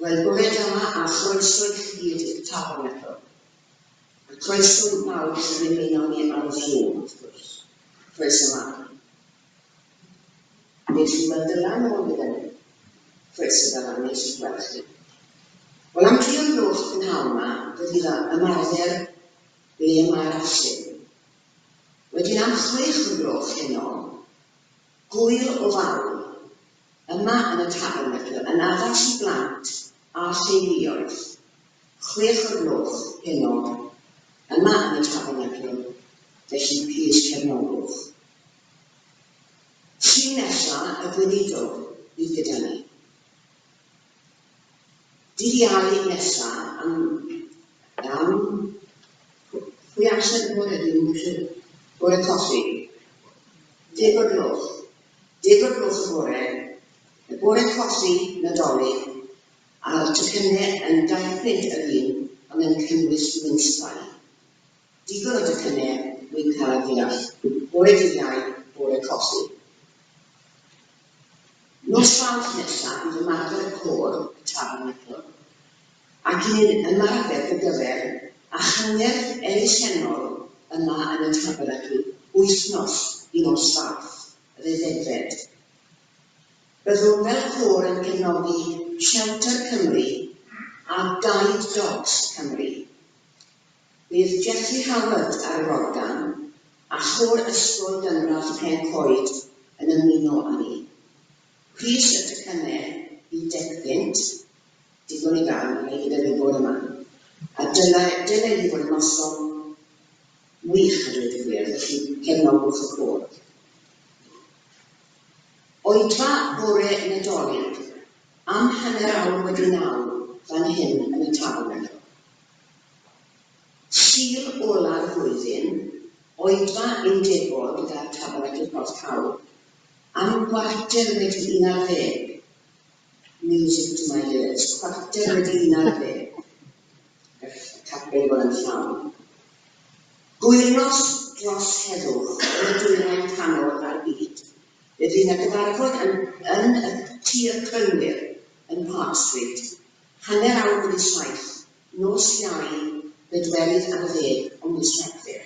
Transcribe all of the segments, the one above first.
Roedd bwled yma a chroeso hyd y Tabernacl. Y croeso mawr sy'n ymuno ni ar y Zoom, wrth gwrs. Croeso mawr. Nes i weld y lan o'n gyda ni. Croeso da lan, nes i gweld chi. Wel, am 3 o'r gloch prynhawn yma, dydy ymarfer ble mae'r asyn. Wedyn am 6 o'r gloch heno, gwyl o fawl, yma yn y Tabernacl, yn addas i blant a theuluoedd. 6 o'r gloch heno, yma yn y Tabernacl, felly pys cefnogwch. Llun nesaf, y Gweinidog, bydd gyda ni. Dydd Iau nesaf am pwy allan y bore dwi'n bore coffi. 10 o'r gloch. 10 o'r gloch y bore. Y bore coffi Nadolig a'r tocynnau yn 2 punt yr un ond yn cynnwys minsfau. Digon o tocynnau wy'n cael ei ddeall. Bore Dydd Iau, bore coffi. Nos Fawrth nesaf bydd ymarfer y côr, y Tabernacl, ac yn ymarfer y gyfer a hanner elusennol yma yn y Tabernacl 8 nos i nos Fawrth, y ddegfed. Byddwn fel côr yn cefnogi Shelter Cymru a Guide Dogs Cymru. Bydd Jeffrey Howard ar yr organ a chôr ysgol Tabernacl Pen-y-bont yn ymuno â ni. Pris y tocynnau i 10 punt, digon i gael, neu gyda ni bod yma. A dylai ni fod yn noson wych a dweud y gwir, felly cefnogwch y côr. Oedfa bore Nadolig, am hanner awr wedi 9, fan hyn yn y Tabernacl. Sul ola'r flwyddyn, oedfa undebol gyda'r Tabernacl Porthcawl, am gwarter wedi 11. Music to my ears. Gwarter wedi 11. Y capel bod yn llawn. Gwyrnos dros heddwch yn y dwyrain canol ar byd. Bydd yna gyfarfod yn y tir Crynwyr yn Parch Street. Hanner awr wedi 7. Nos Iau, bedwerydd ar 10 o mis Rhagfyr.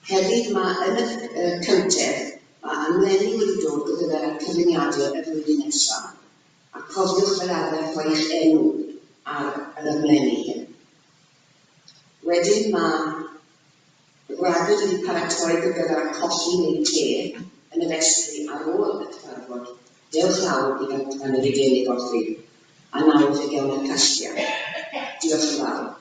Hefyd mae yn y cyntaf a ymlenni wedi dod o gyfer cyflwyniadau y flwyddyn nesaf, a cofiwch fel arfer rhoi eich enw ar yr ymlenni hyn. Wedyn mae gwragod wedi paratoi gyfer y coffi neu te yn y festri ar ôl y cyfarfod. Dewch lawr i gael yn yr ugenig orthi, a nawr fe gewn y castia. Diolch yn fawr.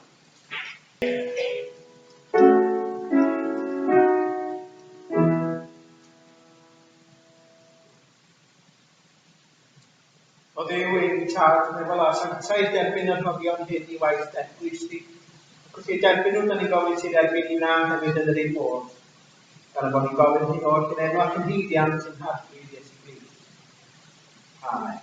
Oedd rhywun tad yn efo las, ac sa'i derbyn yr nodion hyn i waith derbyn i. Ac wrth i derbyn nhw'n ni'n gofyn sy'n derbyn i wna hefyd yn yr un modd. Gan bod ni'n gofyn hyn o'r gynenw ac yn hyddiant yn hadlu Iesu Grist. Amen.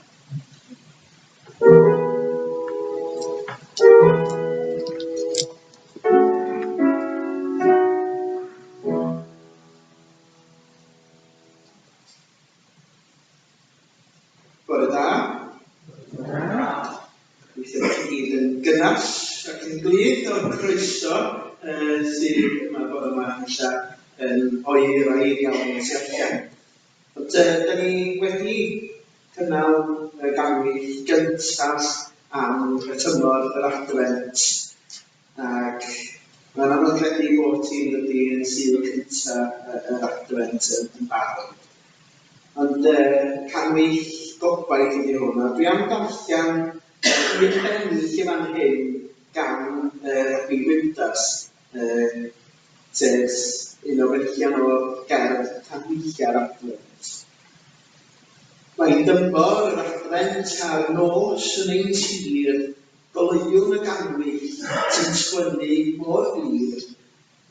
Bore da. Weithio chi gyd yn gynnes ac yn glyd o'r croeso sydd yma bod yma eisiau oer a iawn sy'n allan. Ond da ni wedi cynnal y ganwyll gyntaf am y tymor yr Adfent ac mae'n amlygiadu bod ti'n wedi yn Sul Cyntaf yr Adfent yn barod. Ond canwyll gobaith ydi hwnna. Dwi am darllen un ennill i fan hyn gan Rhagfyr Gwynidog, sef un o fenllian o gerdd canwylla'r Adfent. Mae'n dymor yr Adfent a'r nos yn ein tir, goleuwn y ganwyll sy'n sgwennu mor glir.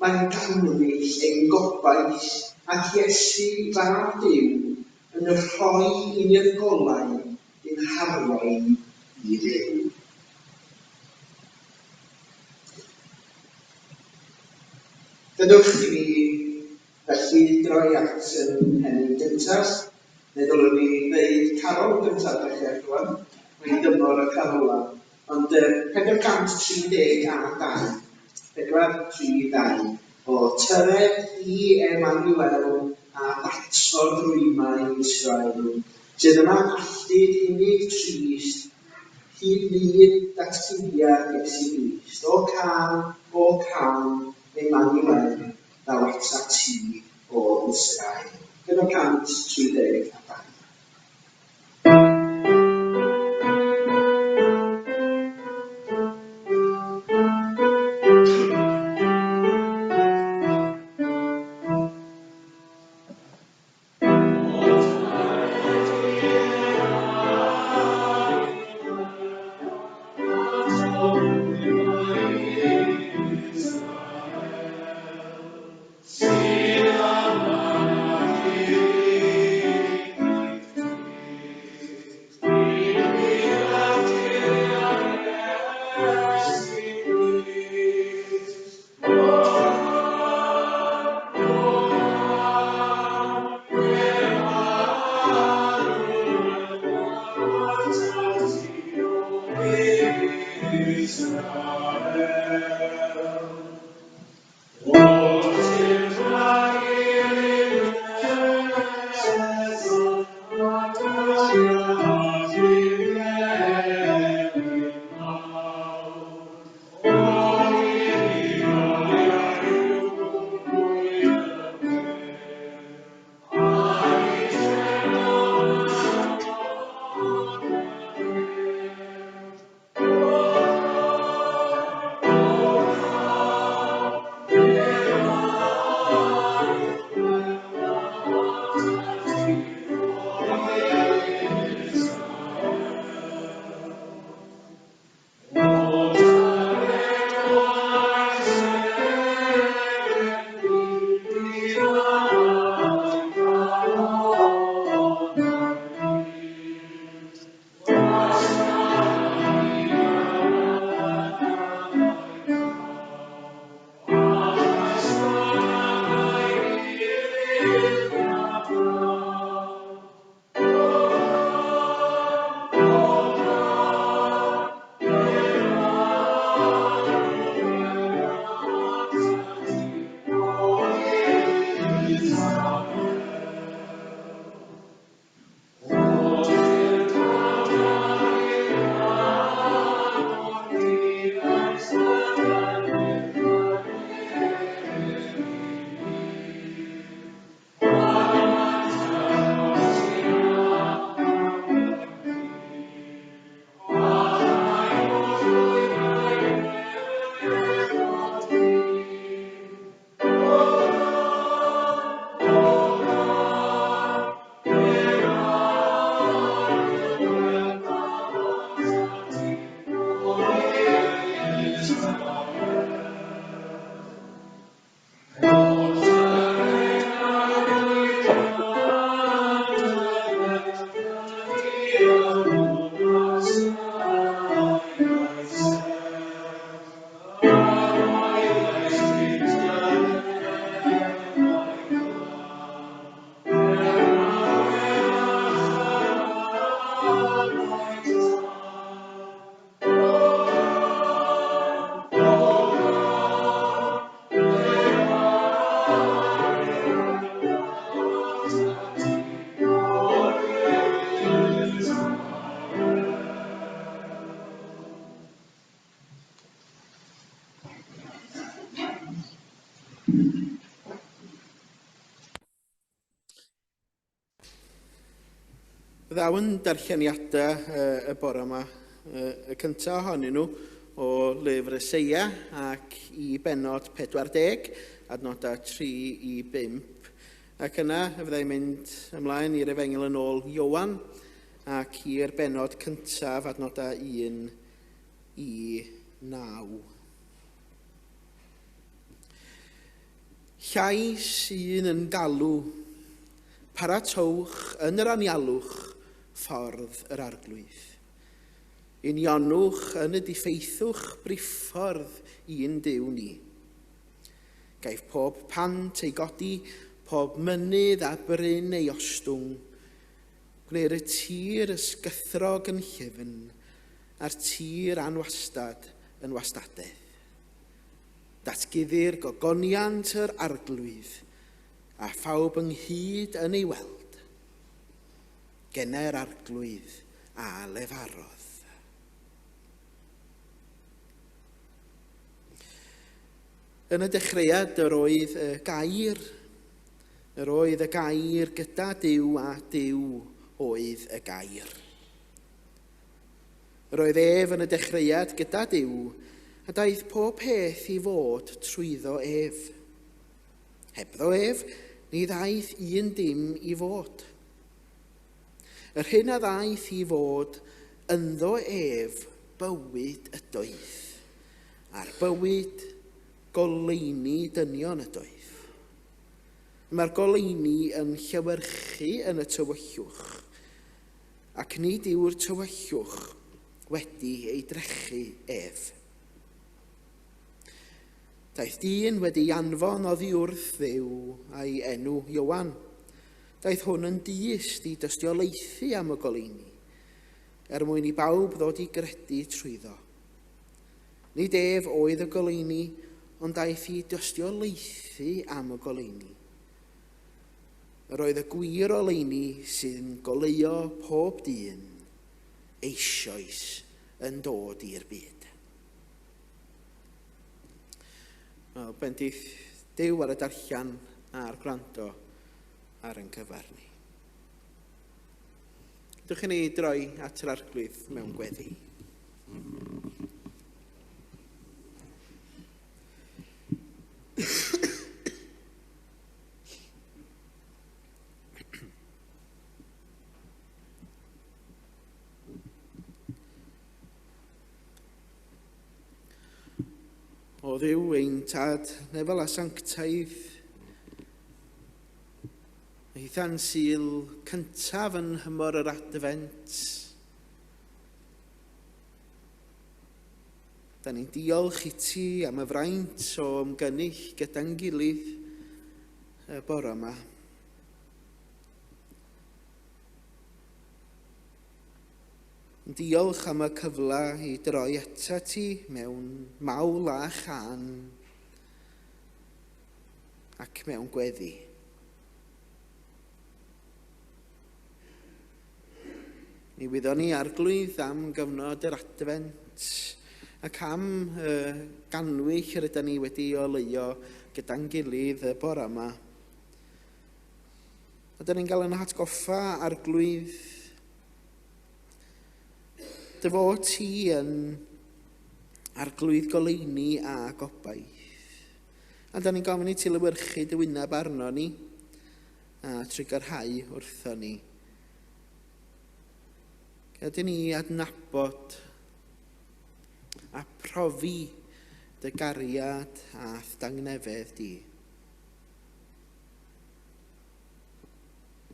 Mae'n ganwyll ein gobaith ac Iesu fab Duw yn rhoi i'r golau yn harwain i Dduw. Dydwch i mi felly droi at yn henni gyntaf, neu ddylwn ni ddeud carol gyntaf eich rwan. wedi dymor y carola. Ond 432, 432 o tyred i Emmanuel a batod rwymau Israel, sydd yma alltid unig trist, hyd nid datgyddiad Iesu Grist. O can, Emmanuel, daw ata ti o Israel. 432. Byddai yn darlleniadau y bore yma, y cyntaf ohonyn nhw o lyfr Eseia ac i benod 40, adnodau 3 i 5. Ac yna y byddai mynd ymlaen i'r Efengil yn ôl Iowan ac i'r benod cyntaf, adnodau 1 i 9. Llais un yn galw, paratowch yn yr anialwch, ffordd yr arglwydd. Unionwch yn y diffeithwch briffordd un Duw ni. Gaeth pob pant ei godi, pob mynydd a bryn ei ostwng. Gwneir y tir ysgythrog yn llyfn a'r tir anwastad yn wastadaeth. Datguddir gogoniant yr arglwydd a phawb ynghyd yn ei weld. Genne'r arglwydd a lefarodd. Yn y dechreuad yr oedd y gair. Yr oedd y gair gyda Duw a Duw oedd y gair. Yr oedd ef yn y dechreuad gyda Duw a daeth pob peth i fod trwyddo ef. Hebddo ef, ni ddaeth un dim i fod. Yr hyn a ddaeth i fod ynddo ef bywyd ydoedd, a'r bywyd goleini dynion ydoedd. Mae'r goleini yn llywyrchu yn y tywyllwch, ac nid yw'r tywyllwch wedi ei drechu ef. Daeth dyn wedi anfon oddi wrth Dduw a'i enw Iowan. Daeth hwn yn dyst i dystiolaethu am y goleini, mwyn i bawb ddod i gredu trwyddo. Nid ef oedd y goleini, ond daeth i dystiolaethu am y goleini. Yr oedd y gwir oleini sy'n goleuo pob dyn eisoes yn dod i'r byd. Wel, bendith Duw ar y darllian a'r gwrando ar ein cyfar ni. Dewch i ni droi at yr arglwydd mewn gweddi. O Dduw ein tad nefel a sanctaidd, eithaf Sul Cyntaf yn hymor yr Adfent. Da ni'n diolch i ti am y fraint o ymgynnull gyda'n gilydd y bore yma. Diolch am y cyfle i droi ata ti mewn mawl a chan ac mewn gweddi. Mi wyddon ni arglwydd am gyfnod yr Adfent ac am ganwyll rydyn ni wedi oleuo gyda'n gilydd y bore yma. Ydyn ni'n cael yn atgoffa arglwydd dy fod ti yn arglwydd goleini a gobaith. A da ni'n gofyn i ti lywyrchu dy wyneb arno ni a trigyrhau wrtho ni. Gydyn ni adnabod a profi dy gariad a dangnefedd di.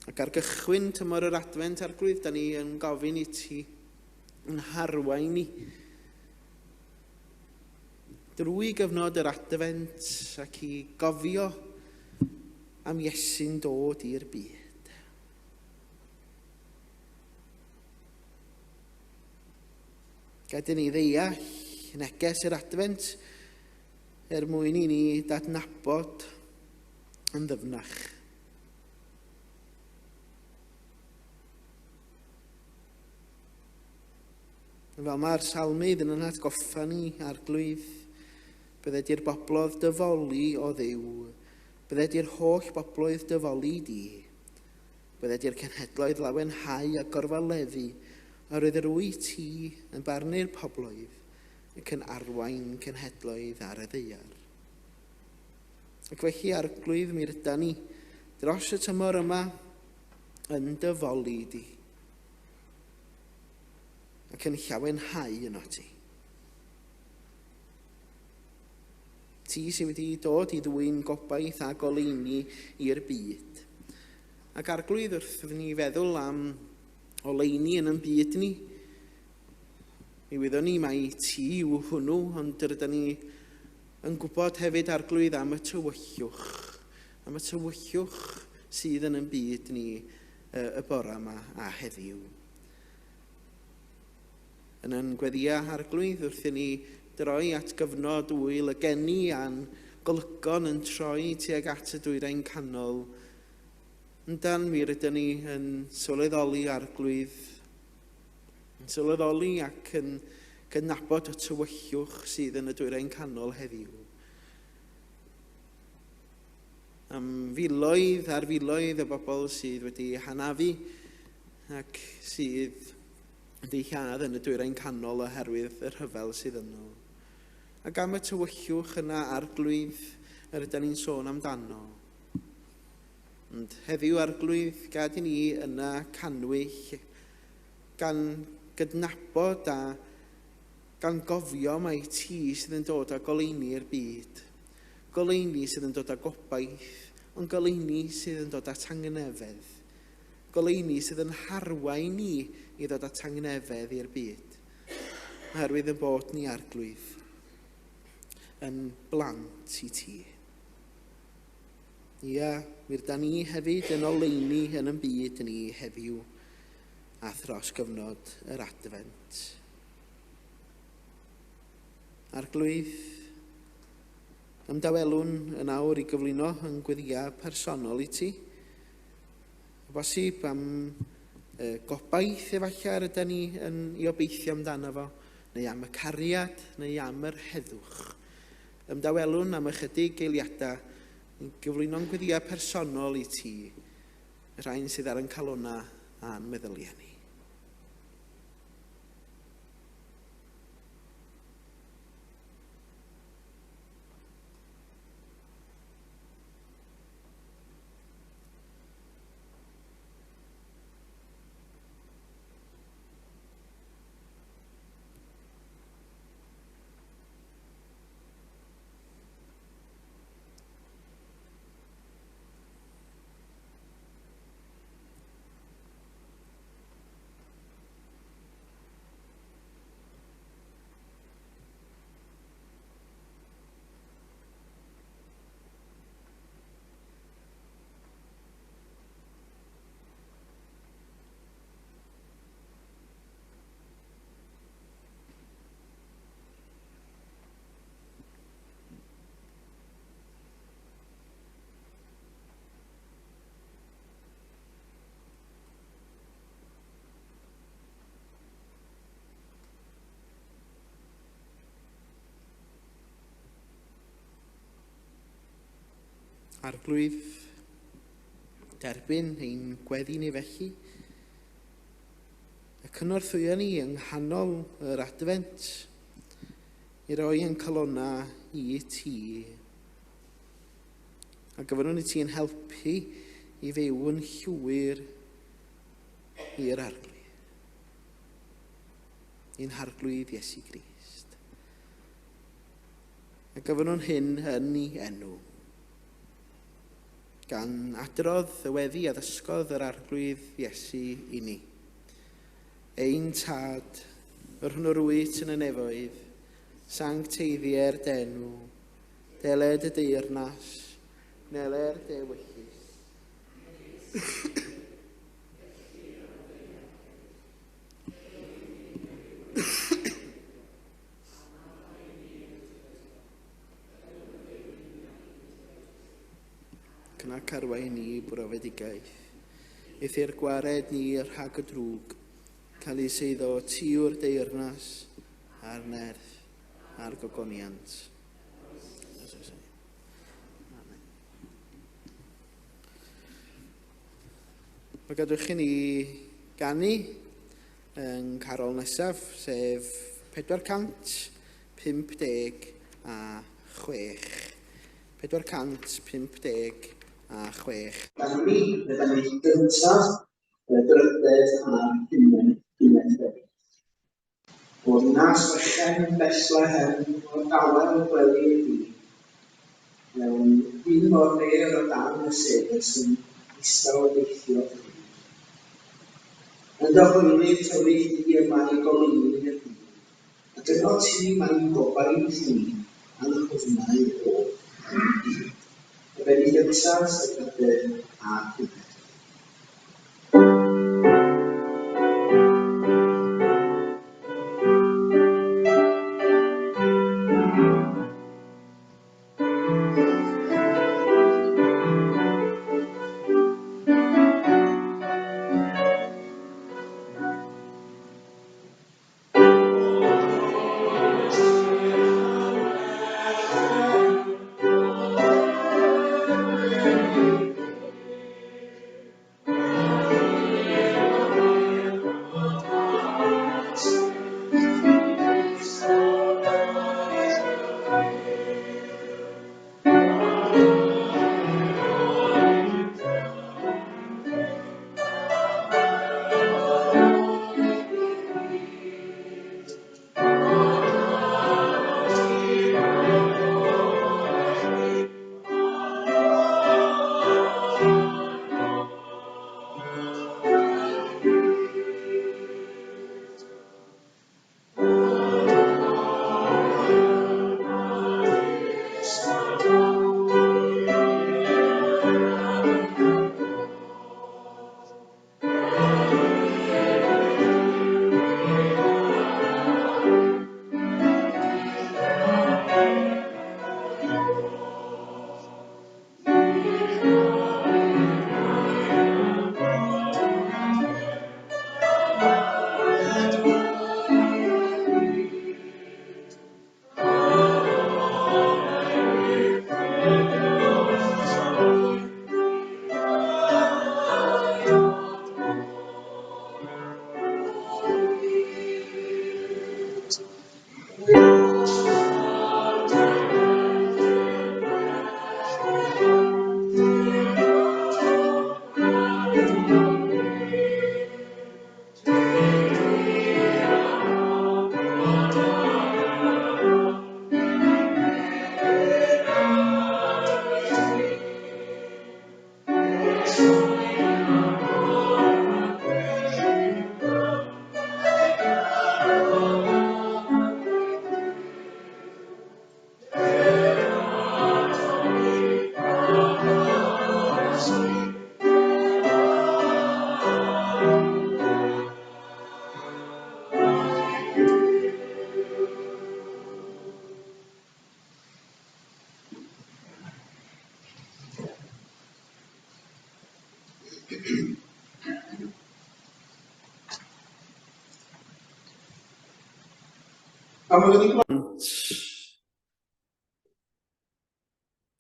Ac ar gychwyn tymor yr Adfent arglwydd, da ni yn gofyn i ti yn arwain ni drwy gyfnod yr Adfent ac i gofio am Iesu'n dod i'r byd. Gydyn ni ddeall neges yr Adfent mwyn i ni dadnabod yn ddyfnach. Fel mae'r salmydd yn atgoffa ni arglwydd, bydde di'r boblodd dyfoli o Dduw, bydde di'r holl bobloedd dyfoli di, bydde di'r cenhedloedd lawenhau a gorfaleddu, a roedd yr wyt ti yn barnu'r pobloedd ac yn arwain cenhedloedd ar y ddaear. Ac felly arglwydd mi rydyn ni dros y tymor yma yn dyfoli di, ac yn llawenhau yno ti. Ti sydd wedi dod i ddwyn gobaith a goleini i'r byd. Ac arglwydd wrth ni feddwl am oleini yn ein byd ni. Mi wyddwn ni mai ti yw hwnnw, ond rydyn ni yn gwybod hefyd arglwydd am y tywyllwch. Am y tywyllwch sydd yn ein byd ni y bore yma a heddiw. Yn yn gweddiau arglwydd wrth i ni droi at gyfnod wyl y geni a'n golygon yn troi tuag at y dwyrain canol. Yndan, mi rydyn ni yn sylweddoli arglwydd, yn sylweddoli ac yn gydnabod y tywyllwch sydd yn y dwyrain canol heddiw. Am filoedd ar filoedd o bobl sydd wedi hanafu ac sydd wedi lladd yn y dwyrain canol oherwydd y rhyfel sydd yno. Ac am y tywyllwch yna arglwydd yr ydyn ni'n sôn amdano. Ond heddiw arglwydd gad i ni yna canwyll gan gydnabod a gan gofio mai ti sydd yn dod â goleini'r byd. Goleini sydd yn dod â gobaith, ond goleini sydd yn dod â tangnefedd. Goleini sydd yn harwain ni i ddod â tangnefedd i'r byd. Oherwydd y bod ni arglwydd yn blant i ti. Ia, mi rydyn ni hefyd yn oleini yn y byd ni heddiw a thros gyfnod yr Adfent. Arglwydd, ymdawelwn yn awr i gyflwyno yn gweddiau personol i ti. Bosib am gobaith efallai rydyn ni yn ei obeithio amdano fo, neu am y cariad, neu am yr heddwch. Ymdawelwn am ychydig eiliadau yn gyflwyno'n gweddiau personol i ti, y rhain sydd ar yn calonna a'n meddyliau ni. Arglwydd, derbyn ein gweddi ni felly, y cynorthwyo ni yng nghanol yr Adfent i roi yn calonna i ti, a gyfynwn i ti yn helpu i fyw yn llwyr i'r arglwydd. I'n harglwydd Iesu Grist. A gyfynwn hyn yn ei enw. Gan adrodd y weddi a ddysgodd yr arglwydd Iesu i ni. Ein tad, yr hwnnw rwyt yn y nefoedd, sancteiddiau'r denw, deled y deyrnas, neler dewyllus. Ac arwain ni brofedigaeth. Eithi'r gwared ni rhag y drwg, cael ei seiddo tiwr deyrnas a'r nerth a'r gogoniant. Mae gadwch chi ni ganu yn carol nesaf, sef 456. 456. Gan mi, fydda ni gyntaf y dryddedd a'r Cymun gynnes. O'r nas fychen Bethlehem o'r dawel gwely i fi, mewn un o'r neir o dan y sefyll sy'n isaw deithio fi. Yn dohwynydd tyfu hi yma i goleini y byd, a dyno ti mae'n gobaith ni a'n hwfnau o. Y byd gyntaf sy'n gyda'r a Cymun.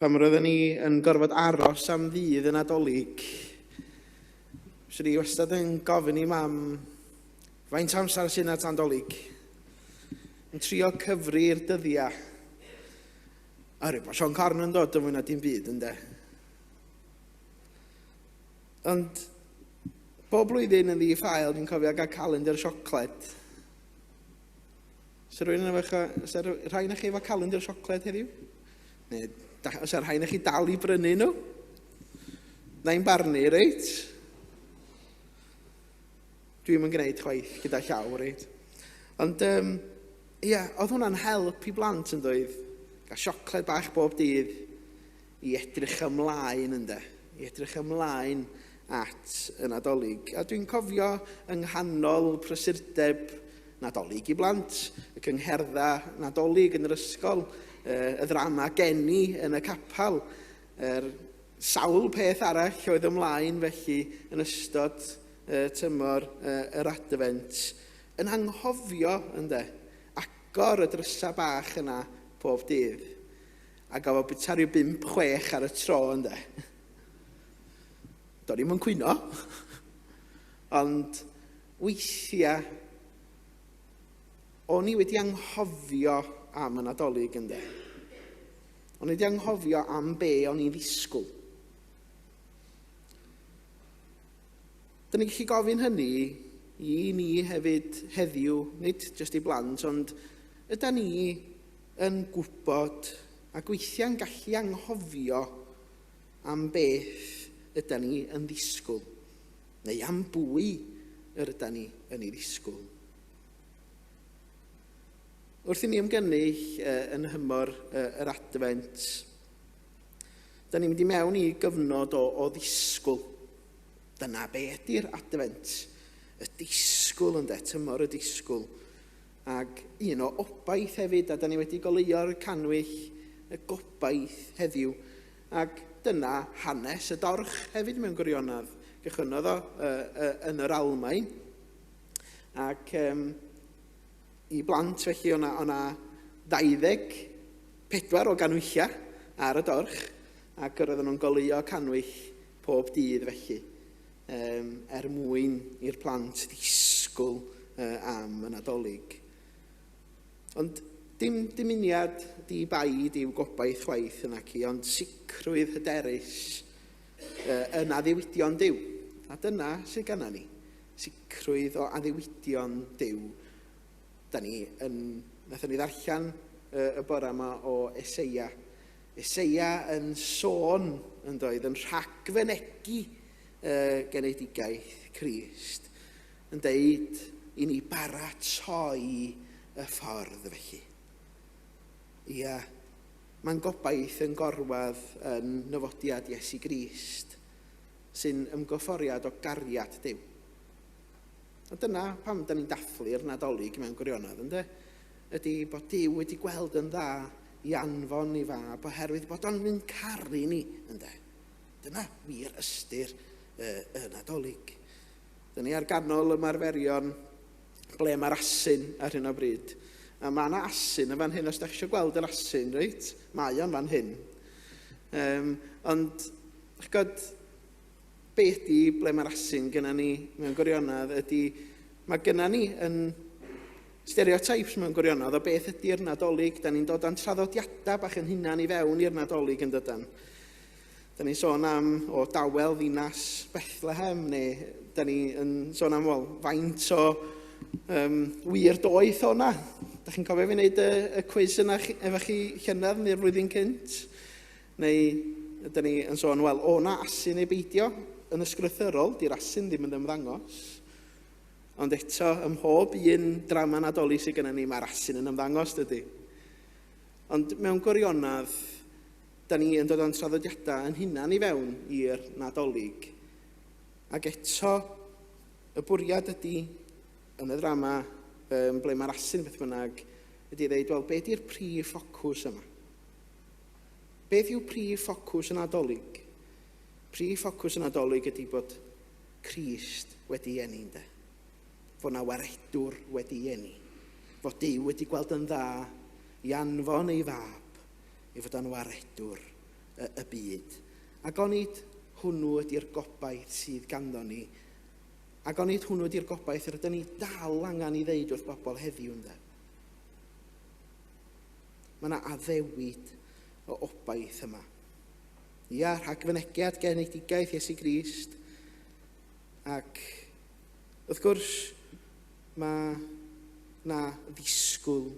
Pam roedden ni yn gorfod aros am ddydd yn Nadolig, sy'n ni wastad yn gofyn i mam faint amser sy'n at Nadolig, yn trio cyfri'r dyddiau. A rhaid bod Sean Corn yn dod yn fwy na dim byd, ynde. Ond, bob blwyddyn yn ddi-ffael, ni'n cofio gael calendar siocled. Oes rhaid na chi efo calendar siocled heddiw? Neu, os yw'r rhaid na chi dal i brynu nhw? Na'i'n barnu, reit? Dwi'n yn gwneud chwaith gyda llaw, reit? Ond, oedd hwnna'n help i blant yn dweud. Gael siocled bach bob dydd i edrych ymlaen, ynde? I edrych ymlaen at y Nadolig. A dwi'n cofio yng nghanol prysurdeb Nadolig i blant, y cyngherdda Nadolig yn yr ysgol, y ddrama geni yn y capal, sawl peth arall oedd ymlaen felly yn ystod tymor yr Adfent, yn anghofio, ynde, agor y drysa bach yna pob dydd, a gafo bita rhyw 5-6 ar y tro, ynde. Do'n i'm yn cwyno, ond weithiau o'n i wedi anghofio am y Nadolig, ynde. O'n i wedi anghofio am be o'n i'n ddisgwyl. Dyna ni'n gallu gofyn hynny i ni hefyd heddiw, nid jyst i blant, ond yda ni yn gwybod a gweithiau'n gallu anghofio am beth yda ni yn ddisgwyl, neu am bwy ydda ni yn ei ddisgwyl. Wrth i ni ymgynnull yn hymor yr Adfent, da ni'n mynd i mewn i gyfnod o ddisgwyl. Dyna be ydy'r Adfent, y disgwyl ynde, tymor y disgwyl. Ac un o obaith hefyd, a da ni wedi goleuo'r canwyll y gobaith heddiw. Ac dyna hanes y dorch hefyd mewn gwirionadd. Gychwynnodd o yn yr Almaen. Ac i blant felly o'na 24 o ganwylla ar y dorch. ac yr oedden nhw'n goleuo canwyll pob dydd felly, mwyn i'r plant ddisgwyl am y Nadolig. Ond dim dymuniad di baid i'w gobaith chwaith yna ci, ond sicrwydd hyderus yn addewidion Duw. A dyna sydd ganna ni, sicrwydd o addewidion Duw. Nathon ni ddarllen y bore yma o Eseia. Eseia yn sôn, yn doedd, yn rhagfynegu genedigaeth Crist, yn deud i ni baratoi y ffordd felly. Ia, mae'n gobaith yn gorwedd yn nyfodiad Iesu Grist, sy'n ymgyfforiad o gariad Duw. A dyna pam da ni'n dathlu'r Nadolig mewn gwirionedd, ynddo? Ydy bod Duw wedi gweld yn dda i anfon i fab oherwydd bod o'n mynd caru ni, ynddo? Dyna wir ystyr y Nadolig. Dyna ni ar ganol ymarferion ble mae'r asyn ar hyn o bryd. A mae yna asyn yn fan hyn, os da chi eisiau gweld yr asyn, reit? Mae o'n fan hyn. Ond, be ydy ble mae'r asyn gyda ni mewn gwirionedd ydy, mae gyda ni yn stereotypes mewn gwirionedd o beth ydy'r Nadolig. Da ni'n dod â'n traddodiadau bach yn hunan i fewn i'r Nadolig yn dydan. Da ni'n sôn am o dawel ddinas Bethlehem, neu da ni'n sôn am faint o wir doeth o'na. Da chi'n cofio fi wneud y cwiz yna efo chi llynedd neu'r flwyddyn cynt? Neu da ni'n sôn, o'na asyn ei beidio yn ysgrythyrol, di'r asyn ddim yn ymddangos. Ond eto, ym mhob un drama Nadolig sydd gennym ni, mae'r asyn yn ymddangos, dydy. Ond mewn gwirionedd, da ni yn dod o'n traddodiadau yn hunan i fewn i'r Nadolig. Ac eto, y bwriad ydy, yn y drama ble mae'r asyn beth bynnag, ydy dweud, beth yw'r prif ffocws yma? Beth yw prif ffocws y Nadolig? Prif ffocws y Nadolig ydy bod Crist wedi eni, de. Fod na waredwr wedi eni. Fod Duw wedi gweld yn dda i anfon ei fab i fod yn waredwr y byd. Ac onid hwnnw ydy'r gobaith sydd ganddo ni. Ac onid hwnnw ydy'r gobaith rydyn ni dal angen i ddeud wrth bobl heddiw, de. Mae yna addewid o obaith yma. Ia, rhagfynegiad genedigaeth Iesu Grist. Ac wrth gwrs, mae na ddisgwyl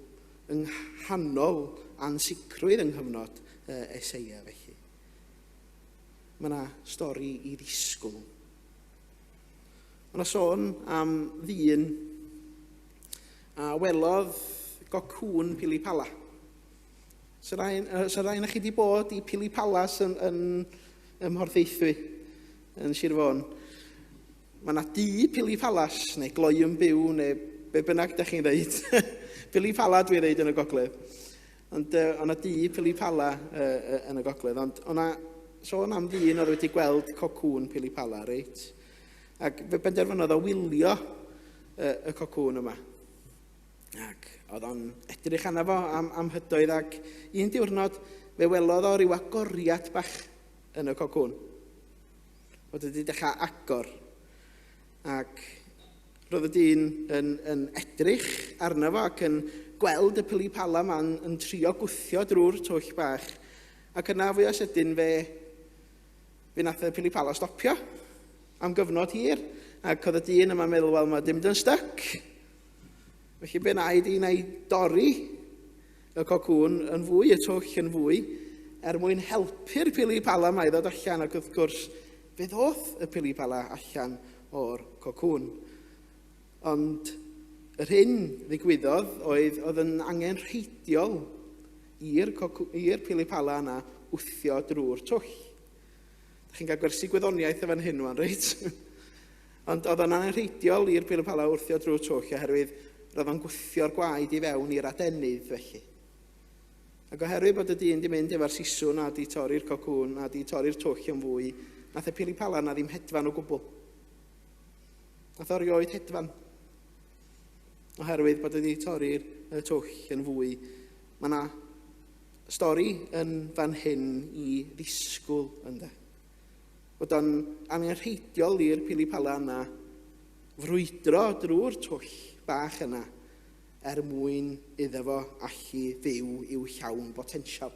yng nghanol ansicrwydd yng nghyfnod Eseia felly. Mae yna stori i ddisgwyl. Mae yna sôn am ddyn a welodd gocwn pili pala. So rhain chi wedi bod i Pili Palas yn Mhorthaethwy, yn Sir Fôn. Mae yna dŷ Pili Palas, neu gloiwm byw, neu be bynnag da chi'n dweud. Pili Pala dwi'n dweud yn y gogledd. Ond o'na dŷ Pili Pala yn y gogledd. Ond o'na sôn am ddyn oedd wedi gweld cocwn Pili Pala, reit? Ac fe benderfynodd o wylio y cocwn yma. Ac oedd o'n edrych arno fo am hydoedd ac un diwrnod fe welodd o ryw agoriad bach yn y cocwn. Oedd wedi dechrau agor. Ac roedd y dyn yn edrych arno fo ac yn gweld y Pili Pala ma'n yn trio gwthio drwy'r twll bach. Ac yna fwy o sydyn fe nath y Pili Pala stopio am gyfnod hir. Ac oedd y dyn yma'n meddwl, mae dim yn styc. Felly be wnaed i dorri y cocwn yn fwy, y twll yn fwy, mwyn helpu'r Pili Pala mae ddod allan, ac wrth gwrs, fe ddoth y Pili Pala allan o'r cocwn. Ond yr hyn ddigwyddodd oedd yn angen rheidiol i'r Pili Pala yna wthio drwy'r twll. Da chi'n cael gwersi gwyddoniaeth efo hyn wan, reit? Ond oedd yn angen rheidiol i'r Pili Pala wthio drwy'r twll, oherwydd roedd o'n gwthio'r gwaed i fewn i'r adenydd felly. Ac oherwydd bod y dyn di mynd efo'r siswn a di torri'r cocwn a di torri'r twll yn fwy, nath y Pili Pala na ddim hedfan o gwbl. Nath o rioed hedfan. Oherwydd bod wedi torri'r twll yn fwy. Mae yna stori yn fan hyn i ddisgwyl ynddo. Bod o'n angenrheidiol i'r pilipala yna frwydro drwy'r twll bach yna mwyn iddo fo allu fyw i'w llawn potensial.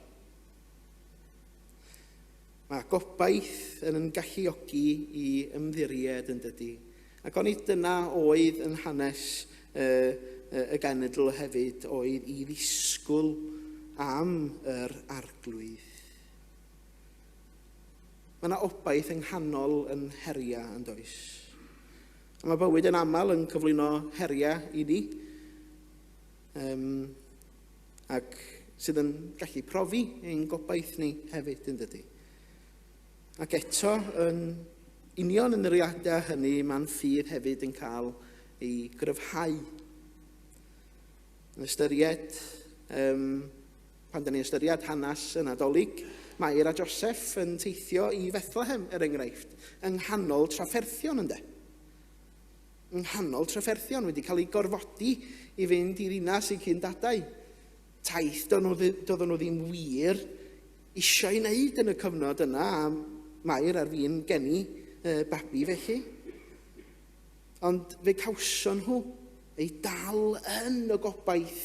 Mae gobaith yn galluogi i ymddiried yn dydy. Ac oni dyna oedd yn hanes y genedl hefyd, oedd i ddisgwyl am yr arglwydd. Mae yna obaith yng nghanol yn heria yn does. A mae bywyd yn aml yn cyflwyno heria i ni, ac sydd yn gallu profi ein gobaith ni hefyd yn dydy. Ac eto, yn union yn yr iadau hynny, mae'n ffydd hefyd yn cael ei gryfhau. Yn ystyried, pan da ni'n ystyried hanes y Nadolig, Mair a Joseph yn teithio i Bethlehem, enghraifft, yng nghanol trafferthion ynddo. Yng nghanol trafferthion wedi cael ei gorfodi i fynd i ddinas i cyn-dadau. Taith doedden nhw ddim wir eisiau ei wneud yn y cyfnod yna, a Mair ar fi'n geni babi felly. Ond fe cawson nhw ei dal yn y gobaith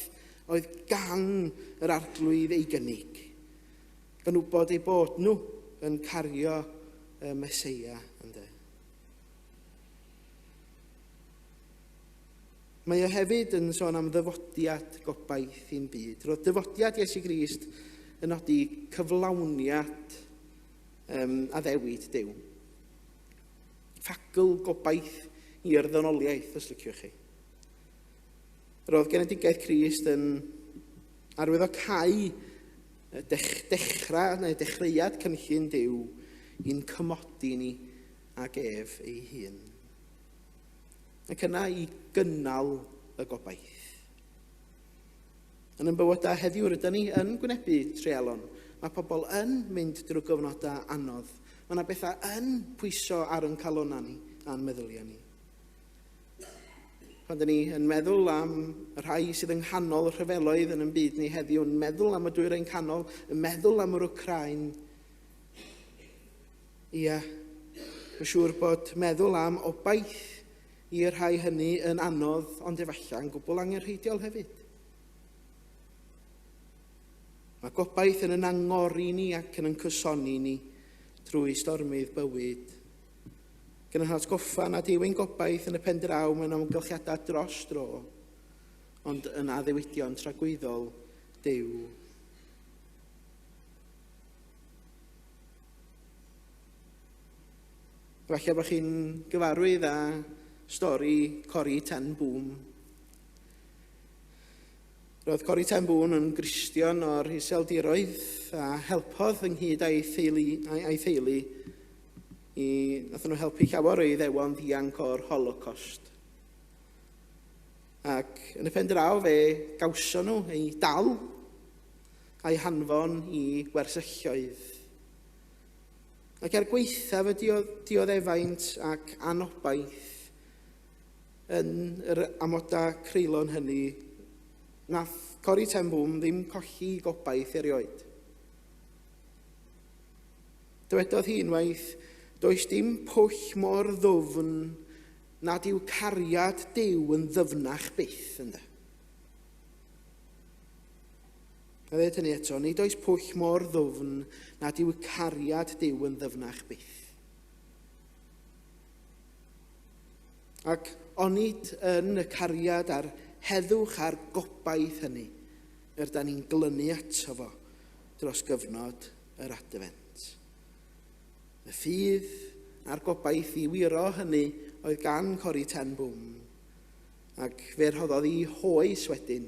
oedd gan yr arglwydd ei gynnig. Gan wybod ei bod nhw yn cario y Meseia ynddo. Mae o hefyd yn sôn am ddyfodiad gobaith i'n byd. Roedd dyfodiad Iesu Grist yn nodi cyflawniad a ddewid Duw. Ffacl gobaith i'r ddynoliaeth, os liciwch chi. Roedd genedigaeth Crist yn arwyddocau dechreuad cynllun Duw i'n cymodi ni ag ef ei hun. Ac yna i gynnal y gobaith. Yn bywydau heddiw rydyn ni yn gwynebu trealon. Mae pobl yn mynd drwy gyfnodau anodd. Mae yna bethau yn pwyso ar yn calonna ni a'n meddyliau ni. Pan dyn ni yn meddwl am y rhai sydd yng nghanol rhyfeloedd yn byd ni heddiw, yn meddwl am y dwyrain canol, yn meddwl am yr Wcrain. Ia, mae'n siŵr bod meddwl am obaith i'r rhai hynny yn anodd, ond efallai yn gwbl angenrheidiol hefyd. Mae gobaith yn angori ni ac yn cysoni ni trwy stormydd bywyd. Gan yn atgoffa nad yw ein gobaith yn y pen draw mewn amgylchiadau dros dro, ond yn addewidion tragwyddol Duw. Falle bod chi'n gyfarwydd â stori Cori Ten-bwn. Roedd Cori Ten-bwn yn Gristion o'r Iseldiroedd a helpodd ynghyd a'i theulu nath nhw helpu llawer o'i ddewon ddianc o'r Holocaust. Ac yn y pen draw fe gawson nhw ei dal a'i hanfon i gwersylloedd. Ac gweithaf y dioddefaint ac anobaith yn yr amodau creulon hynny, nath Cori Ten-bwn ddim colli gobaith erioed. Dywedodd hi unwaith, does dim pwll mor ddwfn nad yw cariad Duw yn ddyfnach byth ynddo. A dweud hynny eto, nid oes pwll mor ddwfn nad yw cariad Duw yn ddyfnach byth. Ac onid yn y cariad a'r heddwch a'r gobaith hynny da ni'n glynu ato fo dros gyfnod yr Adfent. Y ffydd a'r gobaith i wiro hynny oedd gan Cori Ten-bwn, ac fe rhoddodd i hoes wedyn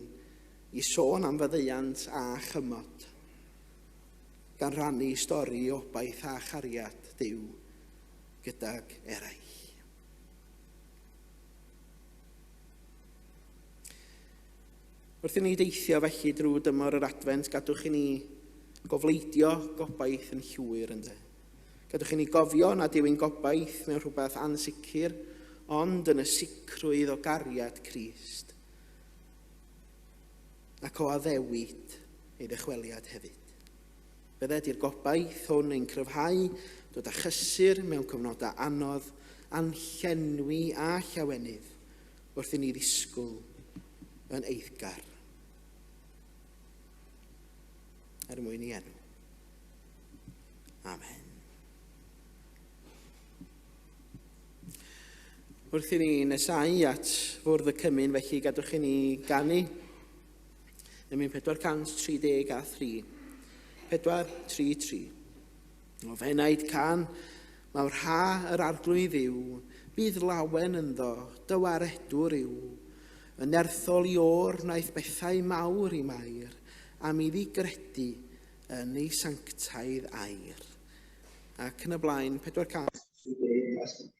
i sôn am faddeuant a chymod, gan rannu stori obaith a chariad Duw gydag eraill. Wrth i ni deithio felly drwy dymor yr Adfent, gadwch i ni gofleidio gobaith yn llwyr ynddo. Gadwch i ni gofio nad yw ein gobaith mewn rhywbeth ansicr, ond yn y sicrwydd o gariad Crist, ac o addewid ei ddychweliad hefyd. Bydde di'r gobaith hwn ein cryfhau dod â chysur mewn cyfnodau anodd, anllenwi a llawenydd wrth i ni ddisgwyl yn eiddgar. Er mwyn i enw. Amen. Wrth i ni nesau at fwrdd y Cymun, felly gadwch i ni ganu ymwneud 433. 433. O fenaid can, mawr ha yr arglwydd yw, bydd lawen ynddo, dywaredwr yw, yn nerthol i o'r wnaeth bethau mawr i mair, am iddi gredu yn ei sanctaidd air. Ac yn y blaen, 433.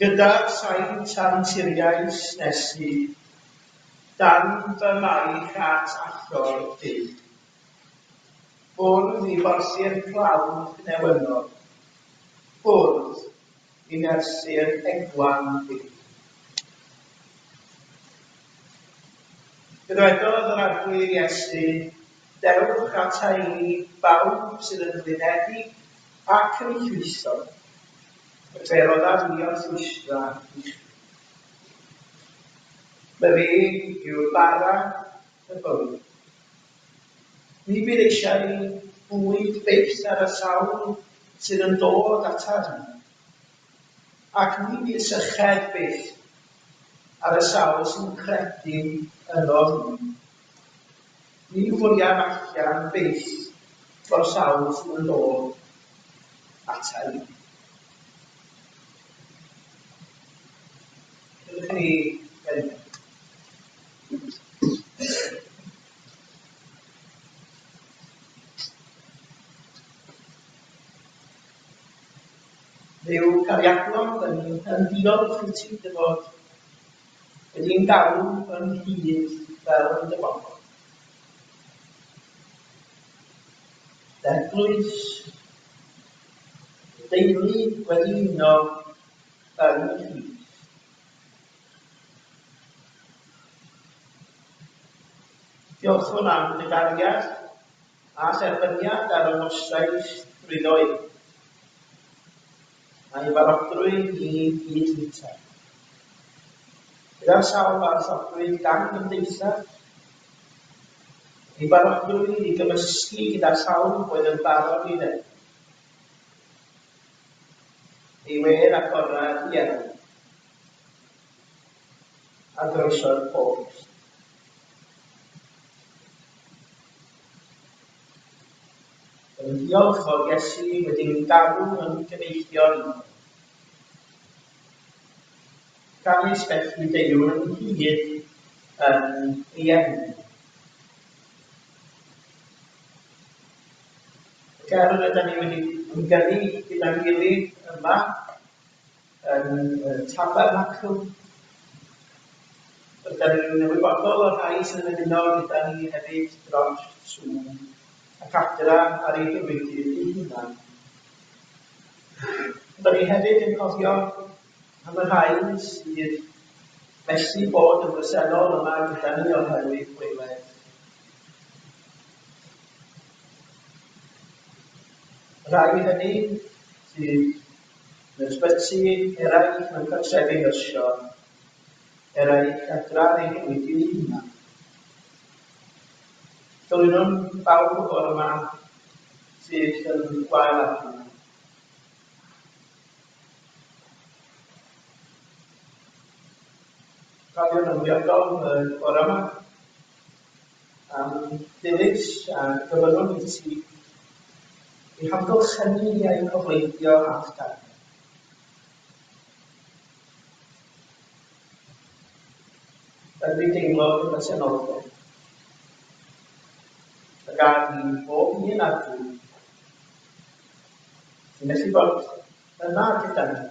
Gyda'r sain tanturiaeth nesu, dan fy maich at allor Dydd. Bwrdd i borthu'r clawdd newynol, bwrdd i nersu'r egwan Dydd. Ddywedodd yr arglwydd Iesu, dewch at heini bawb sydd yn flinedig ac yn llwyso, fe roedd ar mi o'r llwystra i chi. Mae fe yw'r bara y bywyd. Ni bydd eisiau bwyd byth ar y sawl sydd yn dod atar ni, ac ni bydd syched byth ar y sawl sy'n credu yno ni. Ni fwyaf allan byth o'r sawl sydd yn dod atar ni. Ydych chi Rhyw cariadlon, yn diolch i ti dy fod wedi'n galw yn hyd fel yn dyfodol. Eglwys, deulu wedi uno yn y hyd. Diolch yn am dy gariad a therbyniad ar y nostraith drwyddoi. A'i barodrwydd i gydwyta. Gyda'r sawl arthofrwydd gan gymdeithas, ei barodrwydd i gymysgu gyda'r sawl oedd yn barod i ddeg. Ei wer agorad i erw. A groeso'r pob. Yn diolch fod Iesu wedi'n galw yn gyfeillion i. Gan ei sbellu dew yn hyd yn ei enw. Ger ydym ni wedi ymgynnu gyda'n gilydd yma yn Tabernacl. Ydym ni'n ymwybodol o'r rhai sy'n ymuno gyda ni hefyd dros Sul ac adra ar ei gyfrifiadur ei hunan. Ydym ni hefyd yn cofio am y rhai sydd felly bod yn bresennol yma gyda ni oherwydd gweled. Rhai hynny sydd yn ysbyty, eraill mewn cartrefi nyrsio, eraill adra neu gyfrifiadur ei hunan. Dylwn nhw'n bawb o'r yma sydd yn gwael adra. Cofio'n ymwybodol o'r yma am ddilys a gyfynwn i ti i hamgylchynu a'i cyfleidio at gael. Rydw i'n deimlo yn bresenoldeb. Y gad i bob un adwy sy'n gallu bod yna gyda ni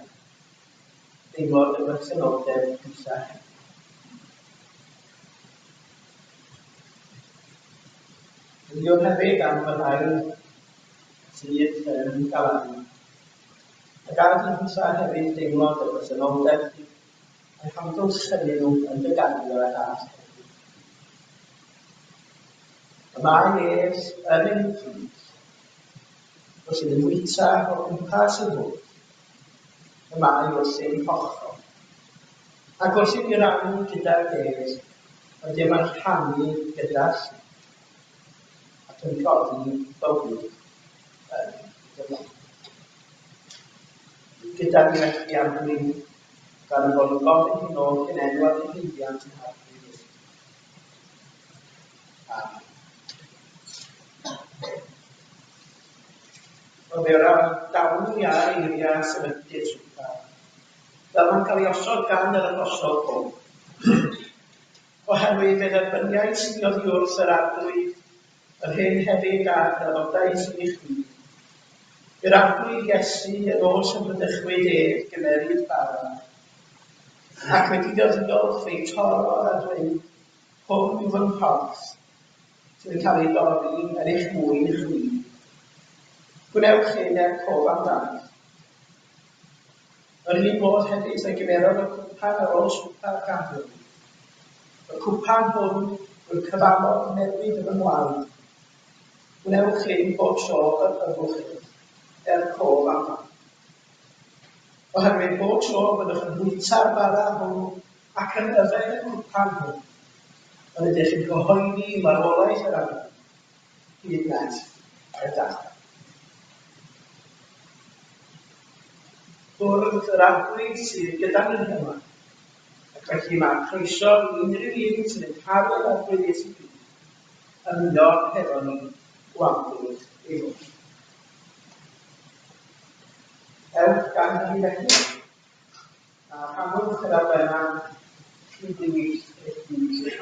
deimlo yn bresenoldeb pwysau. Diolch hefyd am y rhai sydd yn gael. Y gad i pwysau hefyd deimlo yn bresenoldeb a'i hamgylchynu nhw yn dyganio a das. Y mae ef yn ein plys, os sydd yn wyta o gwmpas y hwb, y mae wrth ein hollol. Ac wrth i ni rannu gyda'r ef, y Dyma'r rhannu gyda'r sydd, ac yn godi bywyd yn dyfod. Gyda ni felly am hynny, gan y bod yn gofyn hyn o gynenwad y heidiant yn harfyd. Amen. O fe o'r dawn i ar eiriau sefydlu'r swpa, fel mae'n cael ei osod gan yr apostol Paul. Oherwydd fe dderbyniau sy'n oddi wrth yr arglwydd, yr hyn hefyd a drafodaeth sy'n ei chwi. Yr arglwydd Iesu yn os yn bydychwyd ef gymeryd bara, ac wedi dyddiol ei toro a dweud, hwn yw fy nghorff, sydd yn cael ei dorri yn eich mwyn chwi. Gwnewch hyn cof amdani. Yr un modd hefyd ei gymerodd y cwpan ar ôl swpa'r gafel. Y cwpan hwn yw'r cyfamod newydd yn ymlaen. Gwnewch hyn bob tro yr byddwch cof amdani. Oherwydd bob tro byddwch yn bwyta'r bara hwn ac yn yfed y cwpan hwn, yn ydych yn cyhoeddi marwolaeth yr arwain, hyd nes y dach. Bwrdd yr arglwydd sydd gyda ni yma, ac felly mae croeso i unrhyw un sydd yn cael yr arglwydd Iesu Grist yn yno hefo ni o amgylch ei fod. Ewch gan hi felly, a rhannwch yr arwainau i ddewis eich bwys.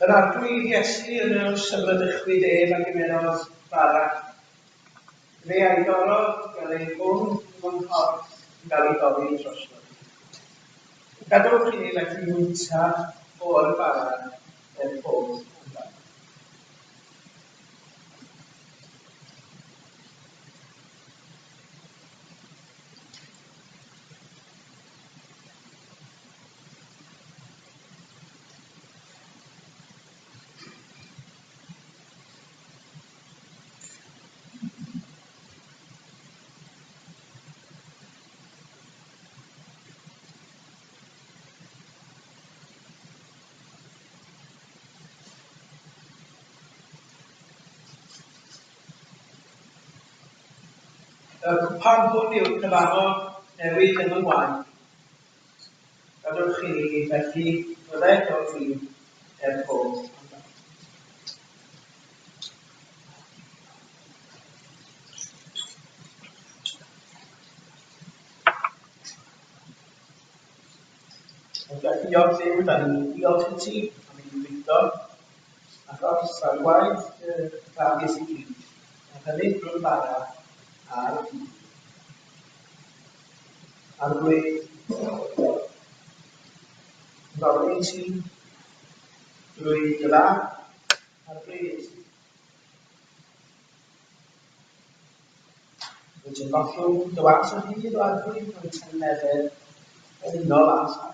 Yr arglwydd Iesu yn y sefydlychwyd ef ac ymerodd Barach. Fe a'i dorrodd gael ei hwn mewn corff yn cael ei dorri drosto. Gadwch i ni lethi wyta o'r Barach er pob amdano. Y cwpan hwn yw'r cyfarfod newydd yn y wain. Gadwch chi ni felly fydded o'r ffin er pob amdano. Diolch Dduw, da ni'n diolch i ti am ei wydo, achos ar waith rhagus i gyd, a hynny drwy'r bara a'r byd. A'r gwedd, gofyn i ti drwy gyda a'r bryd. Wyt ti'n gollwng dy was o hyd o arglwydd, wyt ti'n meddwl yn unol a sa.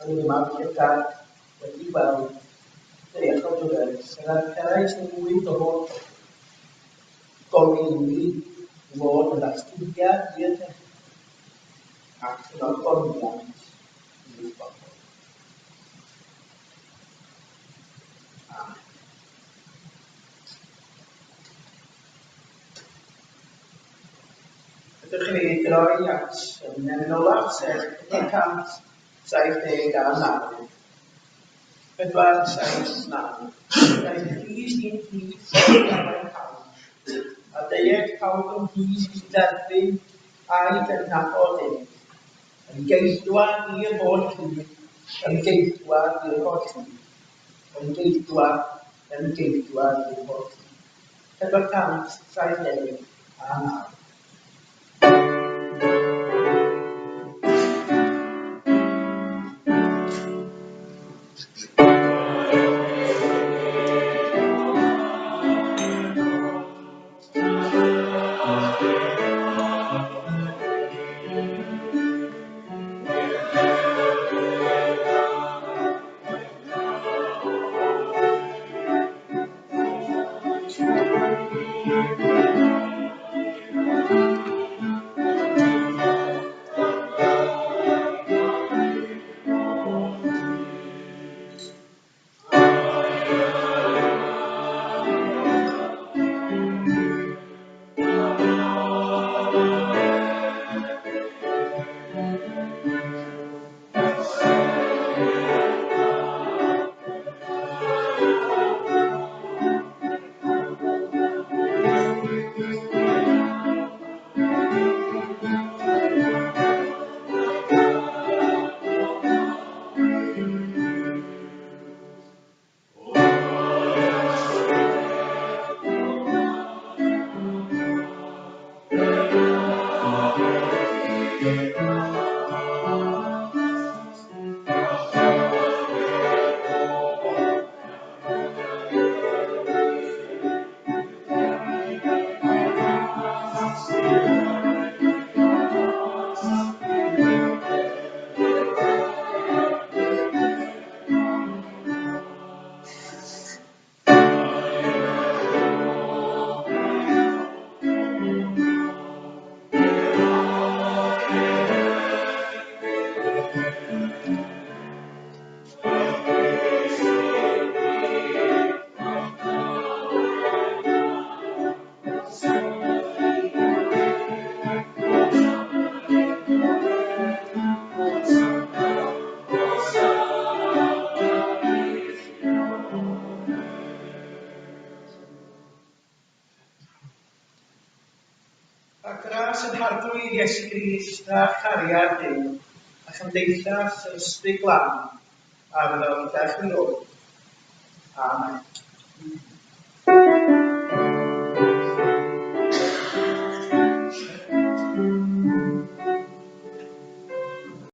Yn yma gyda wedi gweld deall o gyfer sydd ar cyrraedd yn wyth o holl goleuni i fod yn ddatblygiad i'r technig ac yn ogoniant i'r bobl. Amen. Ydych chi'n ei droi at ymwneud olaf sef 179. 479. Daeth Rhys i'n hyd sy'n arwain cael, a deied pawb yn Rhys sy'n derbyn a'i gydnabod ef, yn geidwa i'r holl hyd, yn geidwa i'r holl hyd, yn geidwa i'r holl hyd. 479. arglwydd Iesu Grist a chariad Duw, a chymdeithas yr ysbryd glân, a fydd o'n ddech yn ôl. Amen.